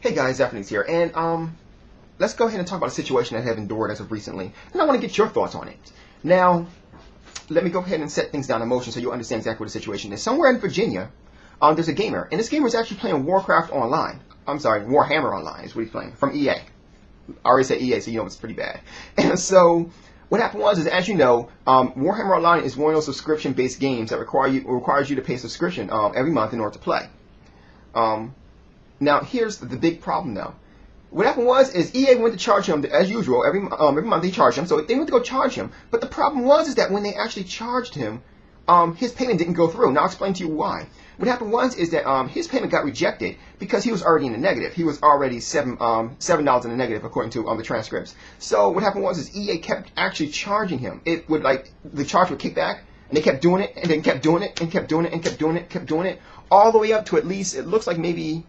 Hey guys, Japanese here, and let's go ahead and talk about a situation I have endured as of recently, and I want to get your thoughts on it. Now, let me go ahead and set things down in motion so you'll understand exactly what the situation is. Somewhere in Virginia, there's a gamer, and this gamer is actually playing Warcraft Online. I'm sorry, Warhammer Online is what he's playing, from EA. I already said EA, so you know it's pretty bad. And so, what happened was, as you know, Warhammer Online is one of those subscription-based games that requires you to pay a subscription every month in order to play. Now, here's the big problem, though. What happened was, EA went to charge him, as usual, every month they charge him, so they went to go charge him. But the problem was that when they actually charged him, his payment didn't go through. Now, I'll explain to you why. What happened was, that his payment got rejected because he was already in the negative. He was already $7 in the negative, according to the transcripts. So what happened was, EA kept actually charging him. It would, the charge would kick back, and they kept doing it, and then kept doing it, and kept doing it, and kept doing it, kept doing it, all the way up to at least, it looks like maybe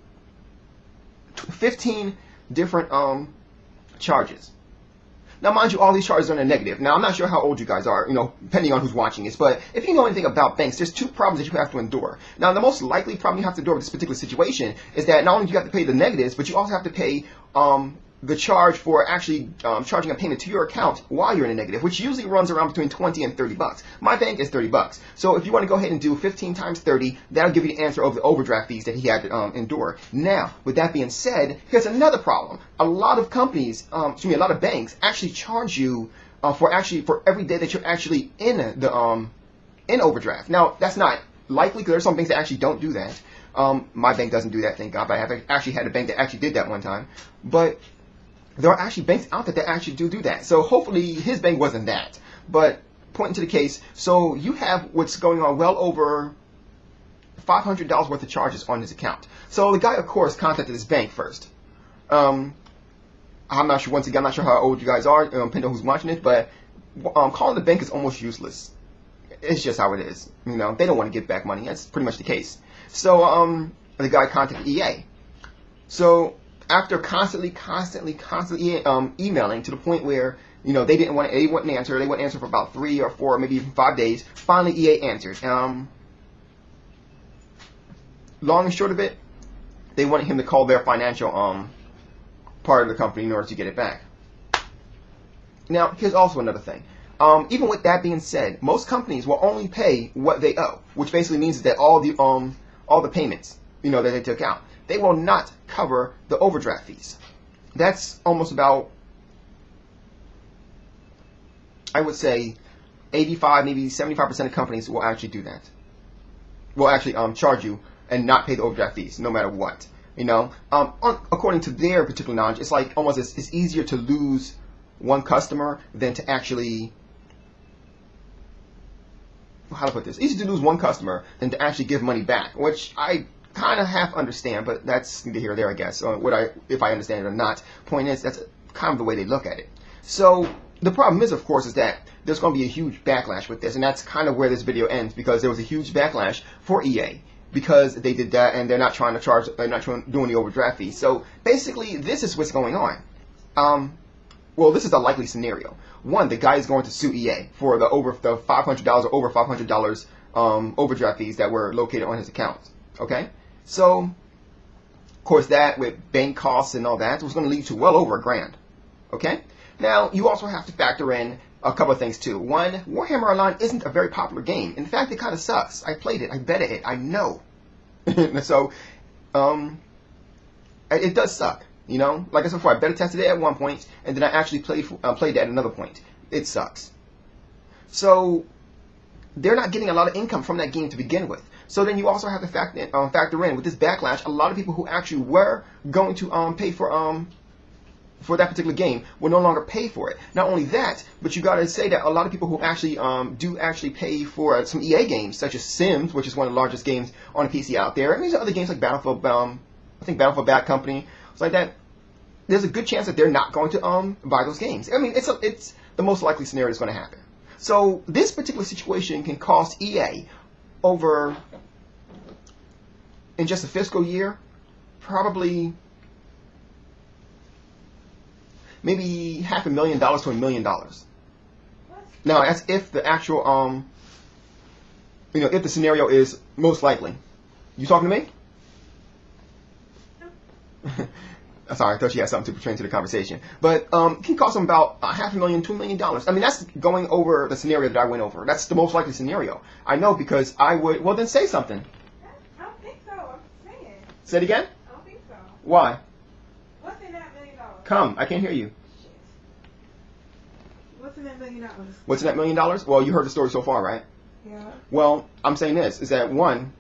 15 different charges. Now, mind you, all these charges are in the negative. Now, I'm not sure how old you guys are, depending on who's watching this, but if you know anything about banks, there's two problems that you have to endure. Now, the most likely problem you have to endure with this particular situation is that not only do you have to pay the negatives, but you also have to pay the charge for actually charging a payment to your account while you're in a negative, which usually runs around between 20 and 30 bucks. My bank is 30 bucks. So if you want to go ahead and do 15 times 30, that'll give you the answer of the overdraft fees that he had to endure. Now, with that being said, here's another problem. A lot of companies, a lot of banks actually charge you for every day that you're actually in the in overdraft. Now, that's not likely because there's some banks that actually don't do that. My bank doesn't do that, thank God, but I have actually had a bank that actually did that one time. But there are actually banks out there that actually do that. So hopefully his bank wasn't that. But pointing to the case, so you have what's going on well over $500 worth of charges on his account. So the guy, of course, contacted his bank first. I'm not sure, once again, I'm not sure how old you guys are, depending on who's watching it, but calling the bank is almost useless. It's just how it is. They don't want to give back money. That's pretty much the case. So the guy contacted EA. So after constantly emailing to the point where they wouldn't answer. They wouldn't answer for about 3 or 4, maybe even 5 days. Finally, EA answered. Long and short of it, they wanted him to call their financial part of the company in order to get it back. Now, here's also another thing. Even with that being said, most companies will only pay what they owe, which basically means that all the payments that they took out, they will not cover the overdraft fees. That's almost about, I would say, 85, maybe 75% of companies will actually do that. Will actually charge you and not pay the overdraft fees, no matter what. According to their particular knowledge, it's like almost it's easier to lose one customer than to actually, how to put this? Easier to lose one customer than to actually give money back, which I kind of half understand, but that's neither here nor there, I guess. If I understand it or not. Point is, that's kind of the way they look at it. So the problem is, of course, is that there's going to be a huge backlash with this, and that's kind of where this video ends, because there was a huge backlash for EA because they did that, and they're not trying to charge, they're not doing the overdraft fee. So basically, this is what's going on. Well, this is a likely scenario. One, the guy is going to sue EA for the $500 or over $500 overdraft fees that were located on his account. Okay, so of course that with bank costs and all that was going to lead to well over $1,000. Okay, now you also have to factor in a couple of things too. One, Warhammer Online isn't a very popular game. In fact, it kind of sucks. I played it, I betted it, I know. So it does suck. Like I said before, I beta tested it at one point, and then I actually played it at another point. It sucks. So they're not getting a lot of income from that game to begin with. So then you also have to factor in with this backlash, a lot of people who actually were going to pay for that particular game will no longer pay for it. Not only that, but you got to say that a lot of people who actually do actually pay for some EA games, such as Sims, which is one of the largest games on a PC out there, and these are other games like Battlefield, I think Battlefield Bad Company, it's like that. There's a good chance that they're not going to buy those games. I mean, it's the most likely scenario that's going to happen. So this particular situation can cost EA over, in just a fiscal year, probably maybe $500,000 to $1 million. Now, that's if the actual, if the scenario is most likely. You talking to me? Sorry, I thought you had something to pertain to the conversation. But it can cost them about $500,000, $2 million. I mean, that's going over the scenario that I went over. That's the most likely scenario. I know because I would. Well, then say something. I don't think so. I'm saying. Say it again. I don't think so. Why? What's in that $1 million? Come, I can't hear you. Shit. What's in that $1 million? What's in that $1 million? Well, you heard the story so far, right? Yeah. Well, I'm saying this, is that one,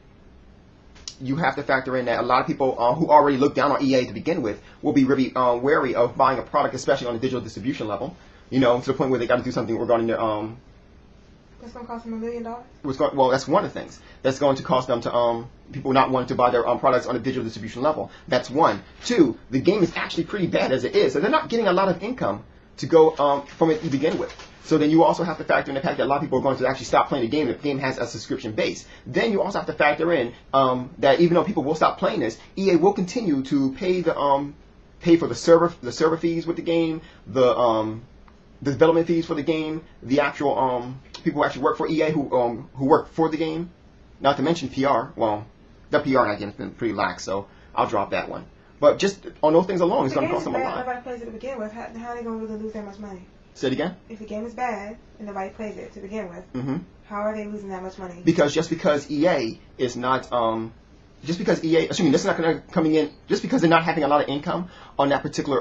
you have to factor in that a lot of people who already look down on EA to begin with will be really wary of buying a product, especially on the digital distribution level, you know, to the point where they got to do something regarding their... That's going to cost them $1 million? Well, that's one of the things. That's going to cost them to people not wanting to buy their products on a digital distribution level. That's one. Two, the game is actually pretty bad as it is, so they're not getting a lot of income to go from it to begin with. So then you also have to factor in the fact that a lot of people are going to actually stop playing the game if the game has a subscription base. Then you also have to factor in that even though people will stop playing this, EA will continue to pay the pay for the server fees with the game, the development fees for the game, the actual people who actually work for EA who work for the game. Not to mention PR. Well, the PR again has been pretty lax, so I'll drop that one. But just on those things alone, it's going to cost them a lot. If nobody plays it to begin with, how are they going to really lose that much money? Say it again? If the game is bad and nobody plays it to begin with, how are they losing that much money? Because just because EA is not, just because EA, assuming this is not going to coming in, just because they're not having a lot of income on that particular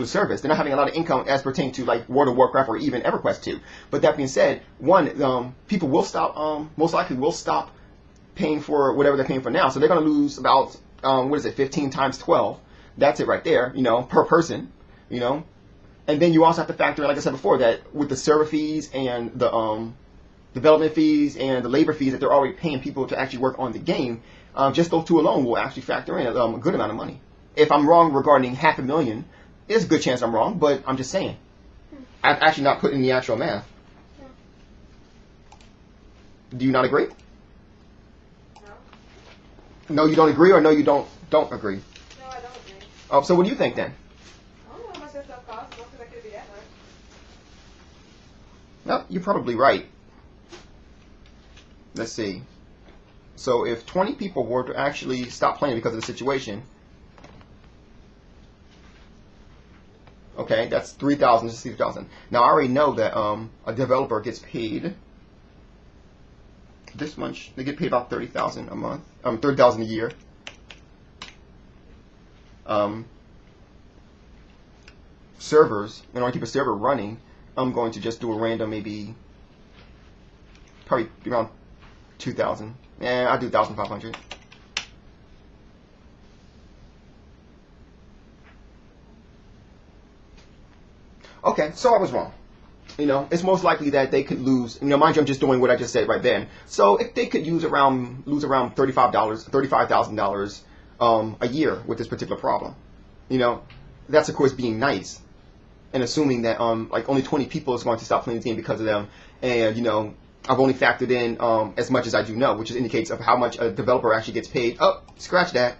service, they're not having a lot of income as pertaining to like World of Warcraft or even EverQuest 2. But that being said, one, people will stop, most likely will stop paying for whatever they're paying for now. So they're going to lose about, 15 times 12. That's it right there, you know, per person, you know. And then you also have to factor in, like I said before, that with the server fees and the development fees and the labor fees that they're already paying people to actually work on the game, just those two alone will actually factor in a good amount of money. If I'm wrong regarding $500,000, there's a good chance I'm wrong, but I'm just saying. I've actually not put in the actual math. Do you not agree? No. No, you don't agree, or no, you don't agree? No, I don't agree. Oh, so what do you think then? I don't know how much that stuff costs. Most of it could be that much. No, you're probably right. Let's see. So if 20 people were to actually stop playing because of the situation, okay, that's 3,000 to 6,000. Now I already know that a developer gets paid this much. They get paid about 30,000 a month. 30,000 a year. Servers, in order to keep a server running, I'm going to just do a random, maybe probably around 2,000. I'll do 1,500. Okay, so I was wrong. You know, it's most likely that they could lose. You know, mind you, I'm just doing what I just said right then. So if they could lose around $35,000 a year with this particular problem, you know, that's of course being nice and assuming that like only 20 people is going to stop playing this game because of them. And you know, I've only factored in as much as I do know, which indicates of how much a developer actually gets paid. Oh, scratch that,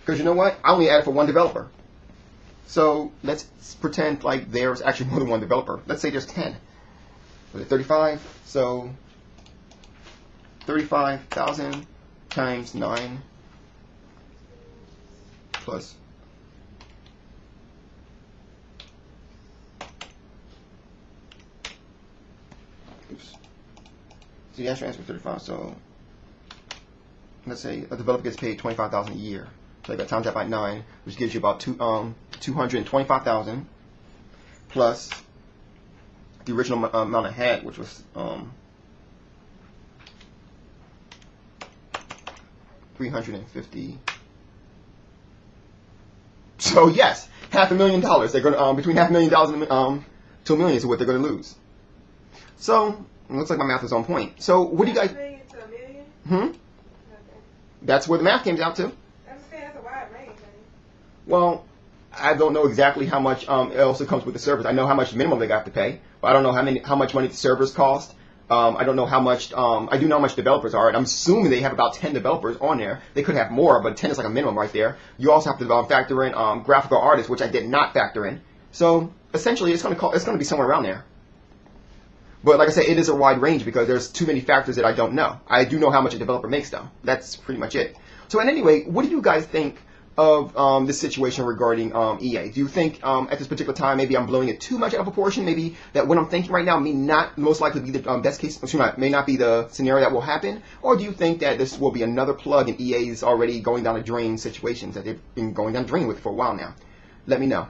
because you know what? I only added for one developer. So let's pretend like there's actually more than one developer. Let's say there's 10. Was it 35? So 35,000 times 9 plus. Oops. So the actual answer is 35. So let's say a developer gets paid 25,000 a year. So I got times that by 9, which gives you about 225,000 plus the original amount I had, which was 350. So yes, $500,000. They're going to between $500,000 and $2 million is what they're going to lose. So it looks like my math is on point. So what do you guys? $1 million to $1 million? Okay. That's where the math came out to. That's a wide range, man. Well, I don't know exactly how much it also comes with the servers. I know how much minimum they got to pay, but I don't know how much money the servers cost. I don't know how much. I do know how much developers are, and I'm assuming they have about 10 developers on there. They could have more, but 10 is like a minimum right there. You also have to factor in graphical artists, which I did not factor in. So essentially, it's going to be somewhere around there. But like I said, it is a wide range because there's too many factors that I don't know. I do know how much a developer makes, though. That's pretty much it. So, and anyway, what do you guys think of this situation regarding EA? Do you think at this particular time maybe I'm blowing it too much out of proportion? Maybe that what I'm thinking right now may not most likely be the best case, may not be the scenario that will happen? Or do you think that this will be another plug in EA's already going down the drain situations that they've been going down the drain with for a while now? Let me know.